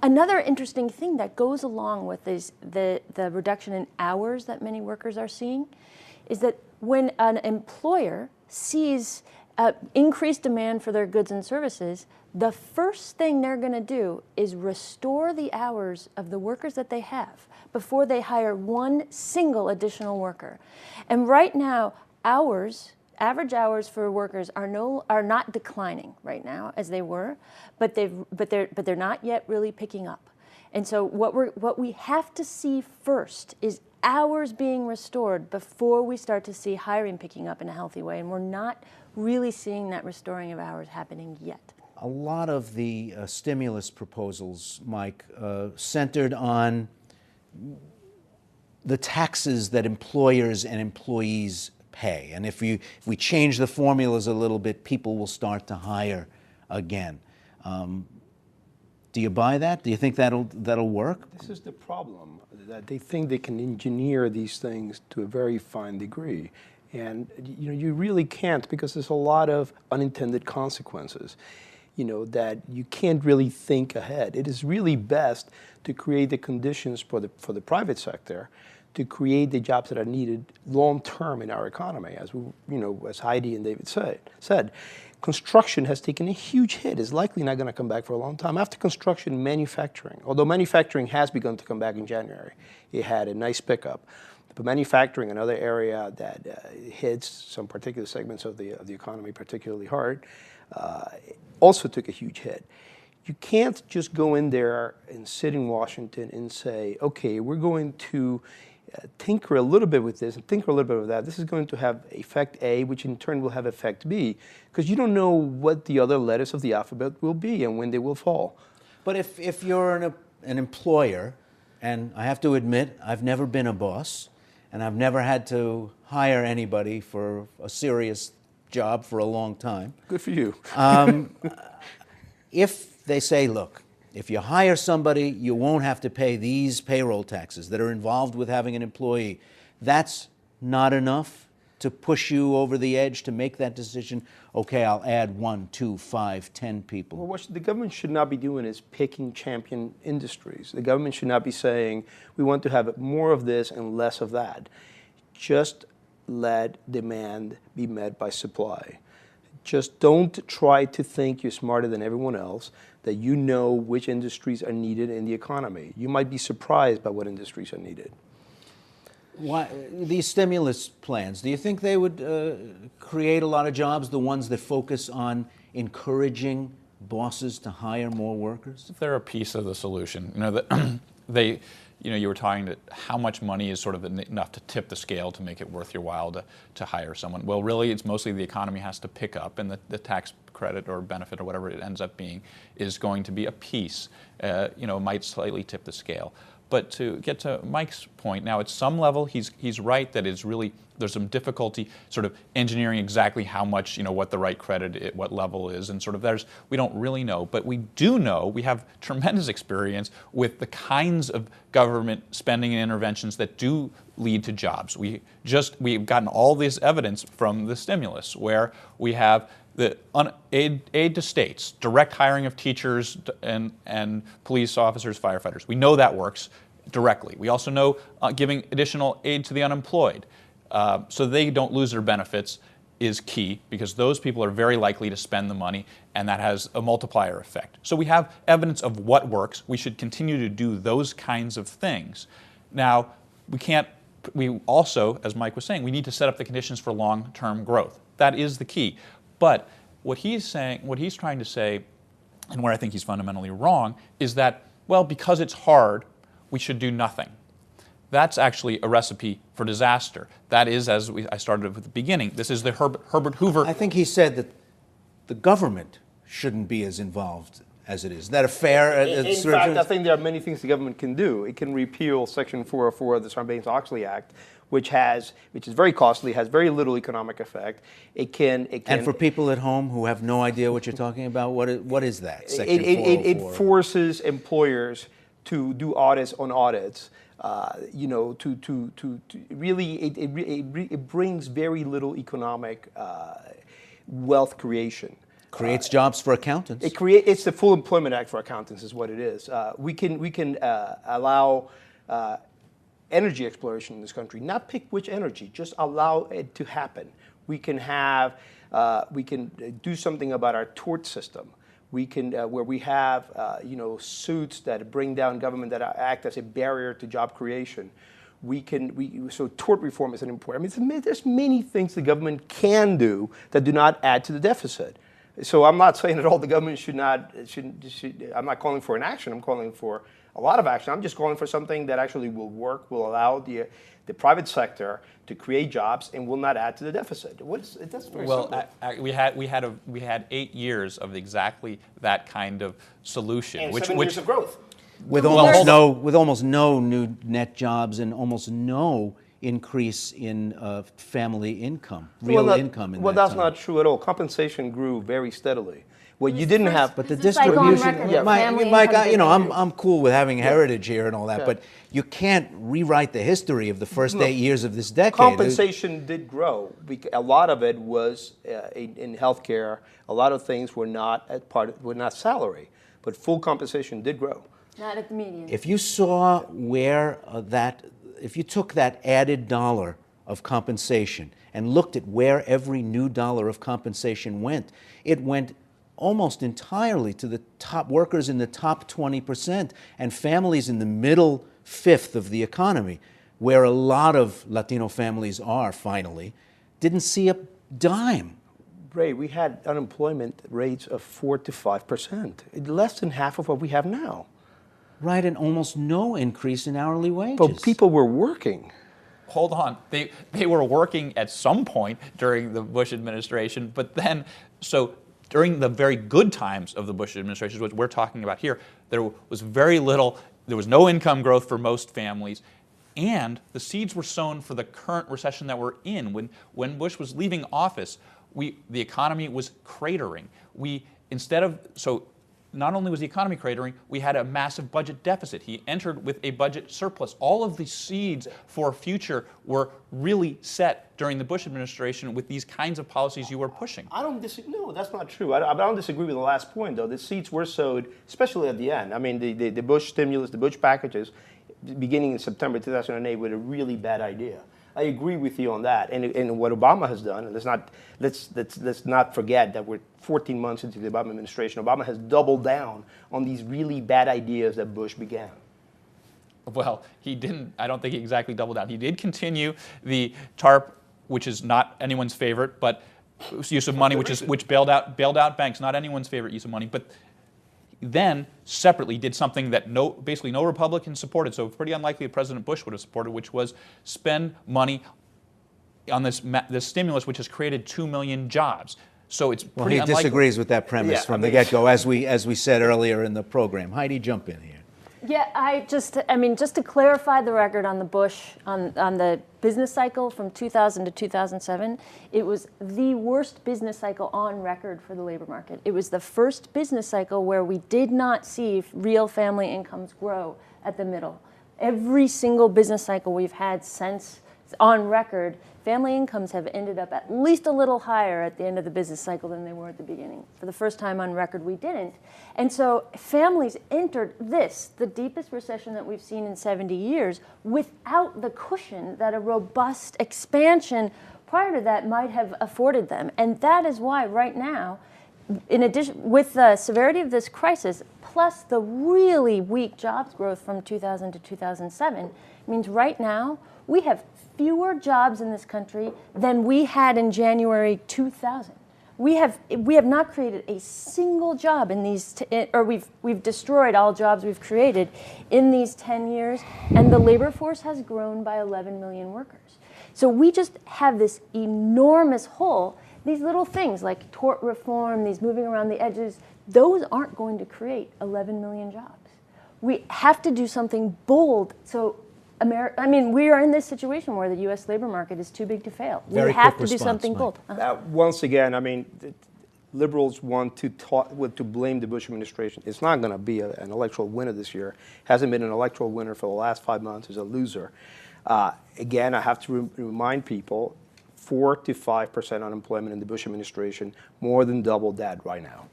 Another interesting thing that goes along with the reduction in hours that many workers are seeing is that when an employer sees increased demand for their goods and services, the first thing they're going to do is restore the hours of the workers that they have before they hire one single additional worker. And right now, average hours for workers are not declining right now as they were, but they're not yet really picking up. And so what we have to see first is hours being restored before we start to see hiring picking up in a healthy way. And we're not really seeing that restoring of hours happening yet. A lot of the stimulus proposals, Mike, centered on the taxes that employers and employees pay. And if we change the formulas a little bit, people will start to hire again. Do you buy that? Do you think that'll work? This is the problem, that they think they can engineer these things to a very fine degree. And you really can't, because there's a lot of unintended consequences, that you can't really think ahead. It is really best to create the conditions for the private sector to create the jobs that are needed long-term in our economy. As Heidi and David said, construction has taken a huge hit. It's likely not going to come back for a long time. After construction, manufacturing, although manufacturing has begun to come back in January, it had a nice pickup. But manufacturing, another area that hits some particular segments of the economy particularly hard, also took a huge hit. You can't just go in there and sit in Washington and say, okay, we're going to tinker a little bit with this and tinker a little bit with that. This is going to have effect A, which in turn will have effect B, because you don't know what the other letters of the alphabet will be and when they will fall. But if you're an employer, and I have to admit, I've never been a boss, and I've never had to hire anybody for a serious job for a long time. Good for you. If they say, look, if you hire somebody, you won't have to pay these payroll taxes that are involved with having an employee, that's not enough to push you over the edge to make that decision, okay, I'll add 1, 2, 5, 10 people. Well, what the government should not be doing is picking champion industries. The government should not be saying, we want to have more of this and less of that. Just let demand be met by supply. Just don't try to think you're smarter than everyone else, that you know which industries are needed in the economy. You might be surprised by what industries are needed. Why, these stimulus plans, do you think they would create a lot of jobs, the ones that focus on encouraging bosses to hire more workers? They're a piece of the solution. You were talking to how much money is sort of enough to tip the scale to make it worth your while to hire someone. Well, really, it's mostly the economy has to pick up, and the tax credit or benefit or whatever it ends up being is going to be a piece. Might slightly tip the scale. But to get to Mike's point, now at some level, he's right that it's really, there's some difficulty sort of engineering exactly how much, what the right credit, what level is, and sort of we don't really know. But we do know, we have tremendous experience with the kinds of government spending and interventions that do lead to jobs. We've gotten all this evidence from the stimulus, where we have the aid to states, direct hiring of teachers and police officers, firefighters. We know that works directly. We also know giving additional aid to the unemployed so they don't lose their benefits is key, because those people are very likely to spend the money, and that has a multiplier effect. So we have evidence of what works. We should continue to do those kinds of things. Now, we also, as Mike was saying, we need to set up the conditions for long-term growth. That is the key. But what he's trying to say, and where I think he's fundamentally wrong, is that, well, because it's hard, we should do nothing. That's actually a recipe for disaster. That is, I started at the beginning, this is the Herbert Hoover. I think he said that the government shouldn't be as involved as it is. Is that a fair In fact, I think there are many things the government can do. It can repeal Section 404 of the Sarbanes-Oxley Act, which is very costly, has very little economic effect. It can. And for people at home who have no idea what you're talking about, what is that? Section 404? It forces employers to do audits on audits. It brings very little economic wealth creation. Creates jobs for accountants. It's the Full Employment Act for accountants is what it is. We can allow energy exploration in this country, not pick which energy, just allow it to happen. We can do something about our tort system. We can, where we have, suits that bring down government that act as a barrier to job creation. So tort reform is an important. I mean, there's many things the government can do that do not add to the deficit. So I'm not saying that all the government should. I'm not calling for inaction. I'm calling for a lot of action. I'm just calling for something that actually will work, will allow the private sector to create jobs, and will not add to the deficit. That's very simple. We had 8 years of exactly that kind of solution, and 7 years of growth. With almost no new net jobs and almost no increase in family income, real income. Well, that's not true at all. Compensation grew very steadily. What you didn't have, but the distribution. Mike, I'm cool with having heritage here and all that, but you can't rewrite the history of the first 8 years of this decade. Compensation did grow. A lot of it was in healthcare. A lot of things were not were not salary, but full compensation did grow. Not at the median. If you saw where if you took that added dollar of compensation and looked at where every new dollar of compensation went, it went almost entirely to the top workers in the top 20% and families in the middle fifth of the economy, where a lot of Latino families are finally, didn't see a dime. Ray, we had unemployment rates of 4 to 5%, less than half of what we have now. Right, and almost no increase in hourly wages. But people were working. Hold on. They were working at some point during the Bush administration, but then, so during the very good times of the Bush administration, which we're talking about here, there was very little, there was no income growth for most families, and the seeds were sown for the current recession that we're in. When Bush was leaving office, the economy was cratering. Not only was the economy cratering, we had a massive budget deficit. He entered with a budget surplus. All of the seeds for future were really set during the Bush administration with these kinds of policies you were pushing. I don't disagree. No, that's not true. I don't disagree with the last point, though. The seeds were sowed, especially at the end. I mean, the Bush stimulus, the Bush packages, beginning in September 2008, were a really bad idea. I agree with you on that. And what Obama has done, and let's not forget that we're 14 months into the Obama administration. Obama has doubled down on these really bad ideas that Bush began. Well, he didn't. I don't think he exactly doubled down. He did continue the TARP, which is not anyone's favorite, but use of money, which bailed out banks. Not anyone's favorite use of money, but then separately did something that basically no Republican supported, so pretty unlikely that President Bush would have supported, which was spend money on this stimulus, which has created 2 million jobs. So it's pretty unlikely. He disagrees with that premise from the get-go, as we said earlier in the program. Heidi, jump in here. Yeah, just to clarify the record on the Bush, on the business cycle from 2000 to 2007, it was the worst business cycle on record for the labor market. It was the first business cycle where we did not see real family incomes grow at the middle. Every single business cycle we've had since, on record, family incomes have ended up at least a little higher at the end of the business cycle than they were at the beginning. For the first time on record, we didn't. And so families entered the deepest recession that we've seen in 70 years, without the cushion that a robust expansion prior to that might have afforded them. And that is why right now, in addition, with the severity of this crisis, plus the really weak jobs growth from 2000 to 2007, means right now we have fewer jobs in this country than we had in January 2000. We have not created a single job in these, or we've destroyed all jobs we've created in these 10 years, and the labor force has grown by 11 million workers. So we just have this enormous hole. These little things like tort reform, these moving around the edges, those aren't going to create 11 million jobs. We have to do something bold. So we are in this situation where the U.S. labor market is too big to fail. We have to do something bold. Once again, liberals want to blame the Bush administration. It's not going to be an electoral winner this year. Hasn't been an electoral winner for the last 5 months. Is a loser. Again, I have to remind people, 4 to 5% unemployment in the Bush administration, more than double that right now.